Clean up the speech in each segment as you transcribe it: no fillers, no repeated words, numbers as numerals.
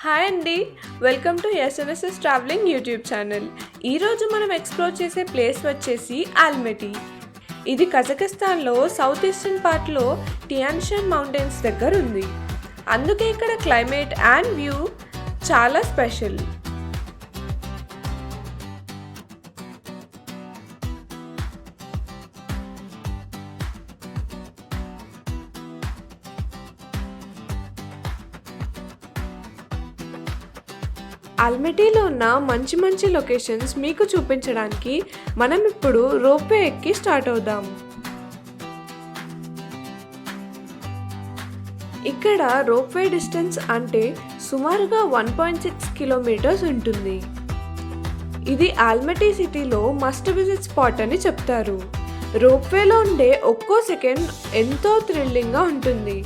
Hi అండి, welcome to SNSS travelling YouTube channel. ఈరోజు మనం ఎక్స్ప్లోర్ చేసే ప్లేస్ వచ్చేసి ఆల్మెటీ. ఇది కజకిస్తాన్లో సౌత్ ఈస్టర్న్ పార్ట్లో టియాన్షాన్ మౌంటైన్స్ దగ్గర ఉంది. అందుకే ఇక్కడ క్లైమేట్ అండ్ వ్యూ చాలా స్పెషల్. ఆల్మెటీలో ఉన్న మంచి లొకేషన్స్ మీకు చూపించడానికి మనం ఇప్పుడు రోప్వే ఎక్కి స్టార్ట్ అవుదాం. ఇక్కడ రోప్వే డిస్టెన్స్ అంటే సుమారుగా 1.6 కిలోమీటర్స్ ఉంటుంది. ఇది ఆల్మెటీ సిటీలో మస్ట్ విజిట్ స్పాట్ అని చెప్తారు. రోప్వేలో ఉండే ఒక్కో సెకండ్ ఎంతో థ్రిల్లింగ్గా ఉంటుంది.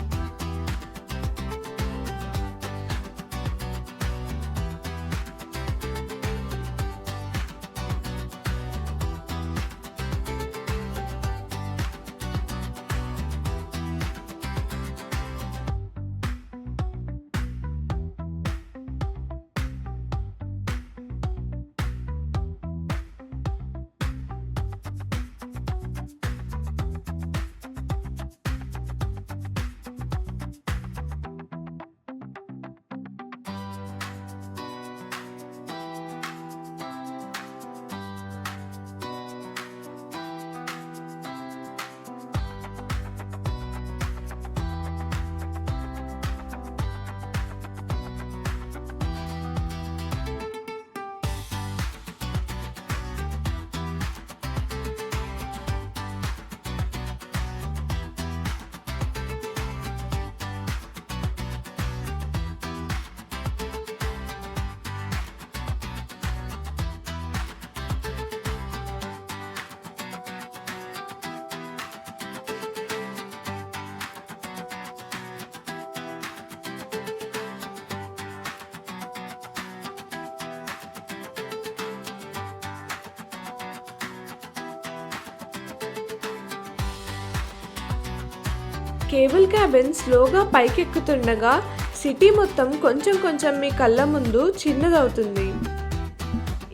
కేబుల్ క్యాబిన్ స్లోగా పైకెక్కుతుండగా సిటీ మొత్తం కొంచెం మీ కళ్ళ ముందు చిన్నదవుతుంది.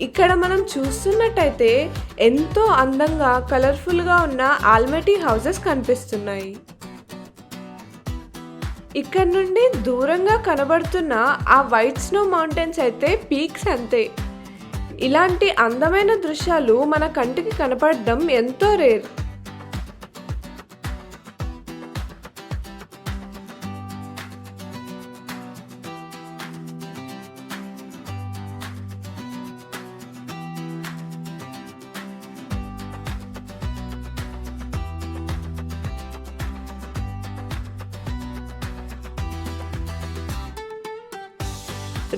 ఇక్కడ మనం చూస్తున్నట్టయితే ఎంతో అందంగా కలర్ఫుల్గా ఉన్న ఆల్మెటీ హౌసెస్ కనిపిస్తున్నాయి. ఇక్కడ నుండి దూరంగా కనబడుతున్న ఆ వైట్ స్నో మౌంటైన్స్ అయితే పీక్స్ అంతే. ఇలాంటి అందమైన దృశ్యాలు మన కంటికి కనపడడం ఎంతో రేర్.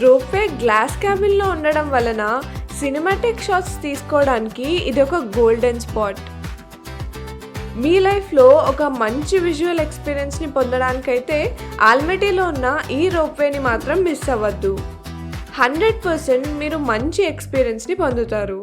రోప్వే గ్లాస్ క్యాబిన్లో ఉండడం వలన సినిమాటిక్ షాట్స్ తీసుకోవడానికి ఇది ఒక గోల్డెన్ స్పాట్. మీ లైఫ్లో ఒక మంచి విజువల్ ఎక్స్పీరియన్స్ని పొందడానికైతే ఆల్మెటీలో ఉన్న ఈ రోప్వేని మాత్రం మిస్ అవ్వద్దు. 100% మీరు మంచి ఎక్స్పీరియన్స్ని పొందుతారు.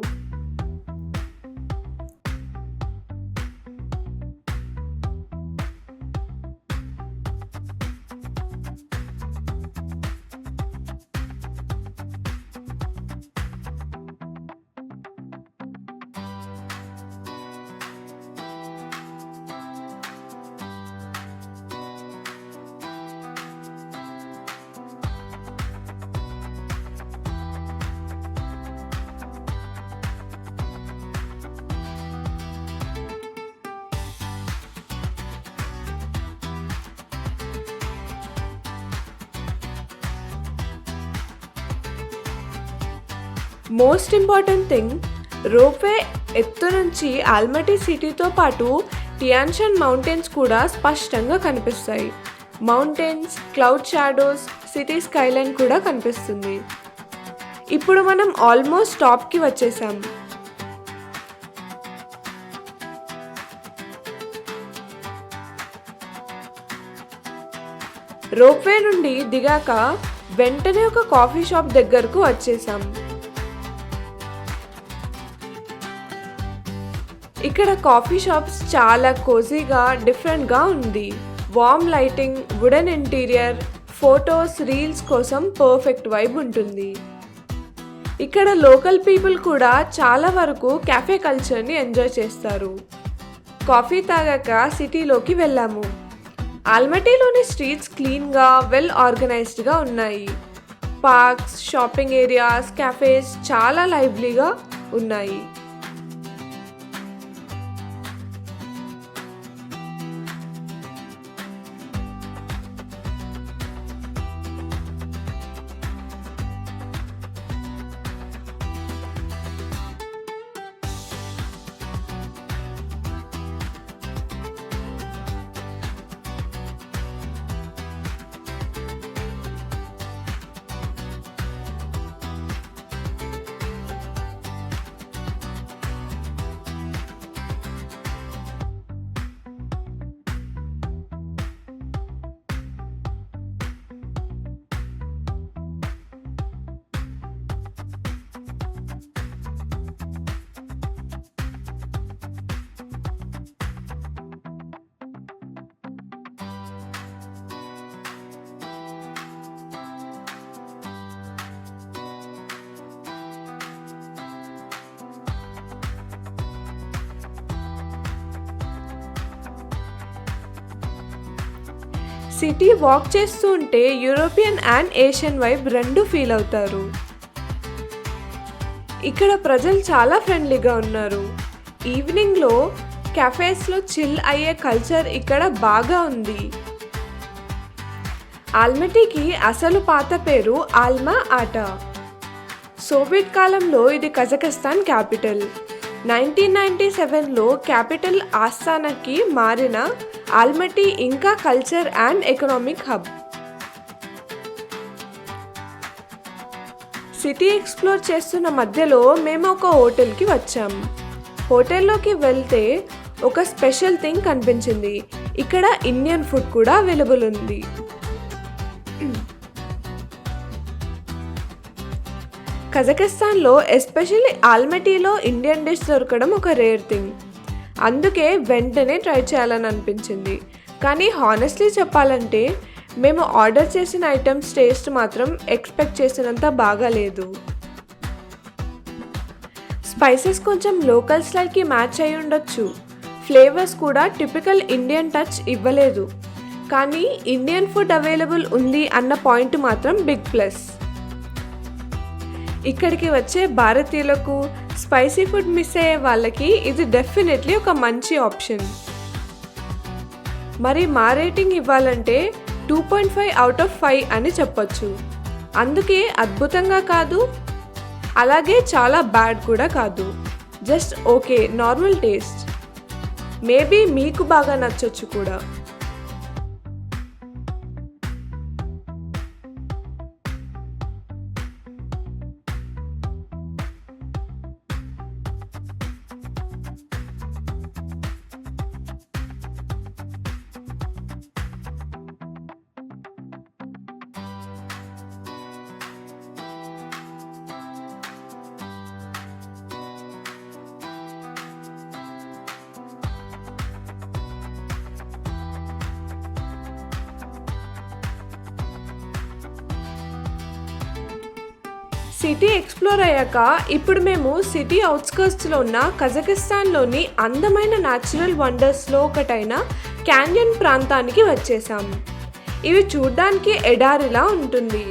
మోస్ట్ ఇంపార్టెంట్ థింగ్, రోప్వే ఎత్తు నుంచి ఆల్మెటీ సిటీతో పాటు టియాన్షాన్ మౌంటైన్స్ కూడా స్పష్టంగా కనిపిస్తాయి. Mountains, cloud shadows, city Skyline కూడా కనిపిస్తుంది. ఇప్పుడు మనం ఆల్మోస్ట్ టాప్కి వచ్చేసాం. రోప్వే నుండి దిగాక వెంటనే ఒక కాఫీ షాప్ దగ్గరకు వచ్చేసాం. ఇక్కడ కాఫీ షాప్స్ చాలా కోజీగా డిఫరెంట్గా ఉంది. Warm lighting, wooden interior, photos, reels కోసం పర్ఫెక్ట్ వైబ్ ఉంటుంది. ఇక్కడ లోకల్ పీపుల్ కూడా చాలా వరకు క్యాఫే కల్చర్ని ఎంజాయ్ చేస్తారు. కాఫీ తాగాక సిటీలోకి వెళ్ళాము. ఆల్మటీలోని స్ట్రీట్స్ క్లీన్గా, వెల్ ఆర్గనైజ్డ్గా ఉన్నాయి. పార్క్స్, షాపింగ్ ఏరియాస్, క్యాఫేస్ చాలా లైవ్లీగా ఉన్నాయి. సిటీ వాక్ చేస్తూ ఉంటే యూరోపియన్ అండ్ ఏషియన్ వైబ్ రెండు ఫీల్ అవుతారు. ఇక్కడ ప్రజలు చాలా ఫ్రెండ్లీగా ఉన్నారు. ఈవినింగ్లో క్యాఫేస్లో చిల్ అయ్యే కల్చర్ ఇక్కడ బాగా ఉంది. ఆల్మటీకి అసలు పాత పేరు ఆల్మా ఆటా. సోవియట్ కాలంలో ఇది కజకస్తాన్ క్యాపిటల్. 1997లో క్యాపిటల్ ఆస్థానాకి మారిన ఆల్మటీ ఇంకా culture and economic hub. City explore చేస్తున్న మధ్యలో మేము ఒక హోటల్కి వచ్చాం. హోటల్లోకి వెళ్తే ఒక స్పెషల్ థింగ్ కనిపించింది. ఇక్కడ ఇండియన్ ఫుడ్ కూడా అవైలబుల్ ఉంది. కజకస్తాన్లో ఎస్పెషల్లీ ఆల్మటీలో ఇండియన్ డిష్ దొరకడం ఒక రేర్ థింగ్. అందుకే వెంటనే ట్రై చేయాలని అనిపించింది. కానీ హానెస్ట్లీ చెప్పాలంటే మేము ఆర్డర్ చేసిన ఐటమ్స్ టేస్ట్ మాత్రం ఎక్స్పెక్ట్ చేసినంత బాగాలేదు. స్పైసెస్ కొంచెం లోకల్ స్టైల్కి మ్యాచ్ అయి ఉండొచ్చు. ఫ్లేవర్స్ కూడా టిపికల్ ఇండియన్ టచ్ ఇవ్వలేదు. కానీ ఇండియన్ ఫుడ్ అవైలబుల్ ఉంది అన్న పాయింట్ మాత్రం బిగ్ ప్లస్. ఇక్కడికి వచ్చే భారతీయులకు, స్పైసీ ఫుడ్ మిస్ అయ్యే వాళ్ళకి ఇది డెఫినెట్లీ ఒక మంచి ఆప్షన్. మరి మా రేటింగ్ ఇవ్వాలంటే 2.5 అవుట్ ఆఫ్ 5 అని చెప్పొచ్చు. అందుకే అద్భుతంగా కాదు, అలాగే చాలా బ్యాడ్ కూడా కాదు. Just okay, normal taste. Maybe మీకు బాగా నచ్చొచ్చు కూడా. సిటీ ఎక్స్ప్లోర్ అయ్యాక ఇప్పుడు మేము సిటీ అవుట్స్కర్ట్స్లో ఉన్న కజకిస్తాన్లోని అందమైన న్యాచురల్ వండర్స్లో ఒకటైన క్యాన్యన్ ప్రాంతానికి వచ్చేసాం. ఇవి చూడ్డానికి ఎడారిలా ఉంటుంది.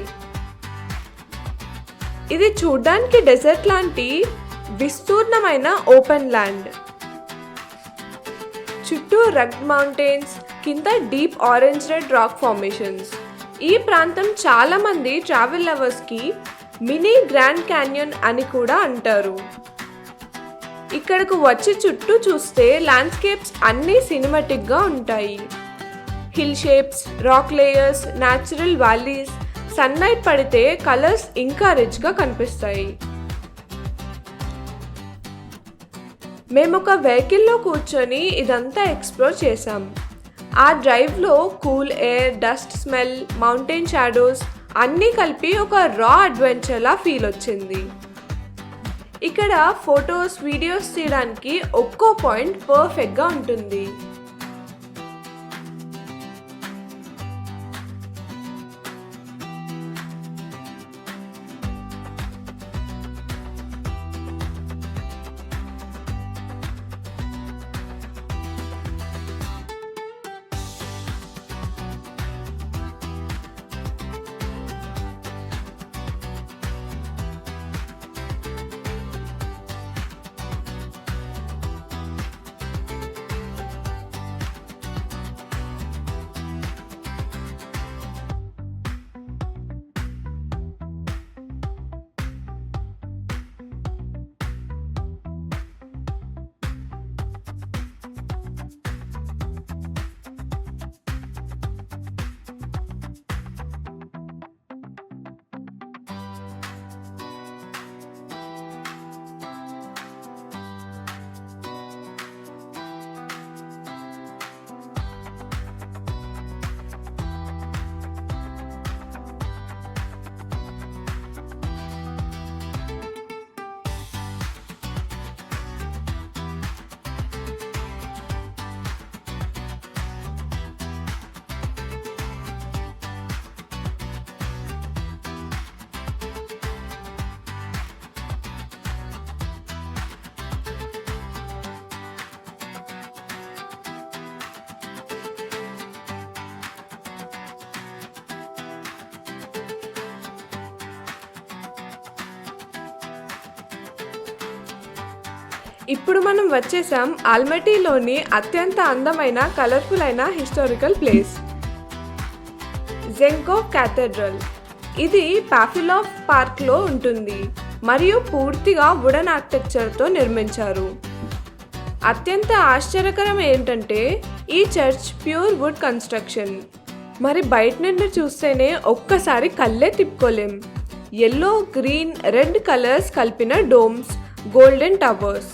ఇది చూడ్డానికి డెజర్ట్ లాంటి విస్తీర్ణమైన ఓపెన్ ల్యాండ్. చుట్టూ రగ్డ్ మౌంటైన్స్, కింద deep orange red rock formations. ఈ ప్రాంతం చాలామంది ట్రావెల్ లవర్స్కి మినీ గ్రాండ్ క్యాన్యన్ అని కూడా అంటారు. ఇక్కడకు వచ్చి చుట్టూ చూస్తే ల్యాండ్స్కేప్స్ అన్నీ సినిమాటిక్గా ఉంటాయి. Hill shapes, rock layers, natural valleys, sunlight పడితే కలర్స్ ఇంకా రిచ్గా కనిపిస్తాయి. మేము ఒక వెహికల్లో కూర్చొని ఇదంతా ఎక్స్ప్లోర్ చేసాం. ఆ డ్రైవ్లో cool air, dust smell, mountain shadows అన్నీ కలిపి ఒక రా అడ్వెంచర్లా ఫీల్ వచ్చింది. ఇక్కడ ఫొటోస్, వీడియోస్ తీయడానికి ఒక్కో పాయింట్ పర్ఫెక్ట్గా ఉంటుంది. ఇప్పుడు మనం వచ్చేసాం ఆల్మటీలోని అత్యంత అందమైన కలర్ఫుల్ అయిన హిస్టారికల్ ప్లేస్, జెంకోవ్ క్యాథెడ్రల్. ఇది పాఫిలోవ్ పార్క్లో ఉంటుంది మరియు పూర్తిగా వుడెన్ ఆర్కిటెక్చర్తో నిర్మించారు. అత్యంత ఆశ్చర్యకరం ఏంటంటే ఈ చర్చ్ ప్యూర్ వుడ్ కన్స్ట్రక్షన్. మరి బయట నుండి చూస్తేనే ఒక్కసారి కళ్ళే తిప్పుకోలేం. ఎల్లో, గ్రీన్, రెడ్ కలర్స్ కలిపిన డోమ్స్, గోల్డెన్ టవర్స్.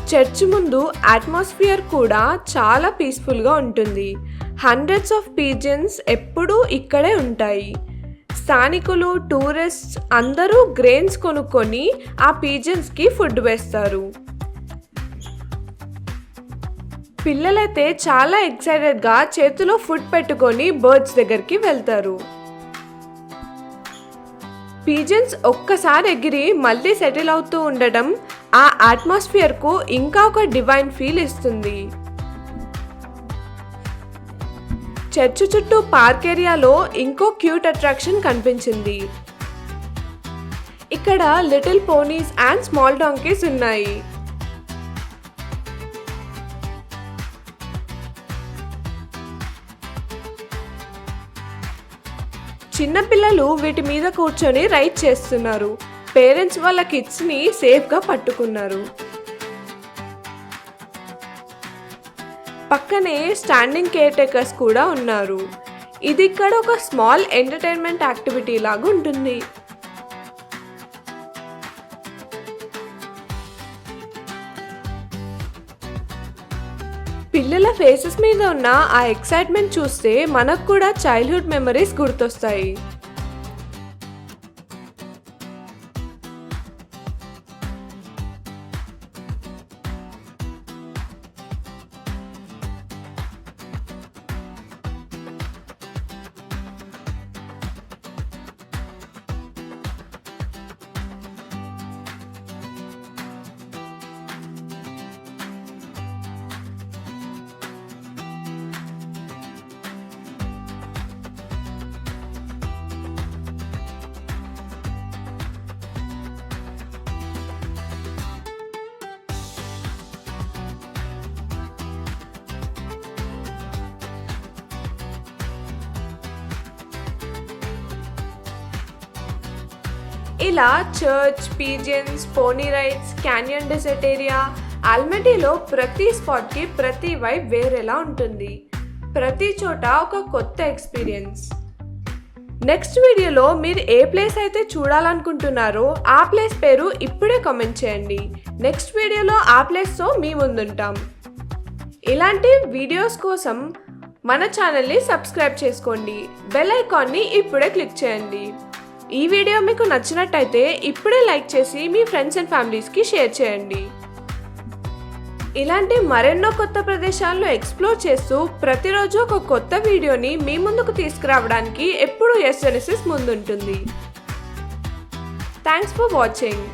చర్చ్ ముందు అట్మాస్ఫియర్ కూడా చాలా పీస్ఫుల్గా ఉంటుంది. హండ్రెడ్స్ ఆఫ్ పీజన్స్ ఎప్పుడూ ఇక్కడే ఉంటాయి. స్థానికులు, టూరిస్ట్స్ అందరూ గ్రెయిన్స్ కొనుక్కొని ఆ పీజన్స్కి ఫుడ్ వేస్తారు. పిల్లలైతే చాలా ఎక్సైటెడ్గా చేతిలో ఫుడ్ పెట్టుకొని బర్డ్స్ దగ్గరికి వెళ్తారు. పీజన్స్ ఒక్కసారి ఎగిరి మళ్ళీ సెటిల్ అవుతూ ఉండడం ఆ అట్మాస్ఫియర్కు ఇంకా ఒక డివైన్ ఫీల్ ఇస్తుంది. చర్చ్ చుట్టూ పార్క్ ఏరియాలో ఇంకో క్యూట్ అట్రాక్షన్ కనిపించింది. ఇక్కడ little ponies and small donkeys ఉన్నాయి. చిన్నపిల్లలు వీటి మీద కూర్చొని రైడ్ చేస్తున్నారు. పేరెంట్స్ వాళ్ళ కిడ్స్ని సేఫ్గా పట్టుకున్నారు. పక్కనే స్టాండింగ్ కేర్ టేకర్స్ కూడా ఉన్నారు. ఇది ఇక్కడ ఒక స్మాల్ ఎంటర్టైన్మెంట్ యాక్టివిటీ లాగా ఉంటుంది. పిల్లల ఫేసెస్ మీద ఉన్న ఆ ఎక్సైట్మెంట్ చూస్తే మనకు కూడా చైల్డ్హుడ్ మెమరీస్ గుర్తొస్తాయి. ఇలా చర్చ్, పీజన్స్, పోనీ రైడ్స్, క్యానియన్ డెజర్ట్ ఏరియా, ఆల్మటీలో ప్రతి స్పాట్కి ప్రతి వైబ్ వేరేలా ఉంటుంది. ప్రతి చోట ఒక కొత్త ఎక్స్పీరియన్స్. నెక్స్ట్ వీడియోలో మీరు ఏ ప్లేస్ అయితే చూడాలనుకుంటున్నారో ఆ ప్లేస్ పేరు ఇప్పుడే కామెంట్ చేయండి. నెక్స్ట్ వీడియోలో ఆ ప్లేస్తో మీ ముందుంటాం. ఇలాంటి వీడియోస్ కోసం మన ఛానల్ని సబ్స్క్రైబ్ చేసుకోండి. బెల్ ఐకాన్ని ఇప్పుడే క్లిక్ చేయండి. ఈ వీడియో మీకు నచ్చినట్టయితే ఇప్పుడే లైక్ చేసి మీ ఫ్రెండ్స్ అండ్ ఫ్యామిలీస్కి షేర్ చేయండి. ఇలాంటి మరెన్నో కొత్త ప్రదేశాలను ఎక్స్ప్లోర్ చేస్తూ ప్రతిరోజు ఒక కొత్త వీడియోని మీ ముందుకు తీసుకురావడానికి ఎప్పుడూ ఎస్ జెనెసిస్ ముందుంటుంది. Thanks for watching.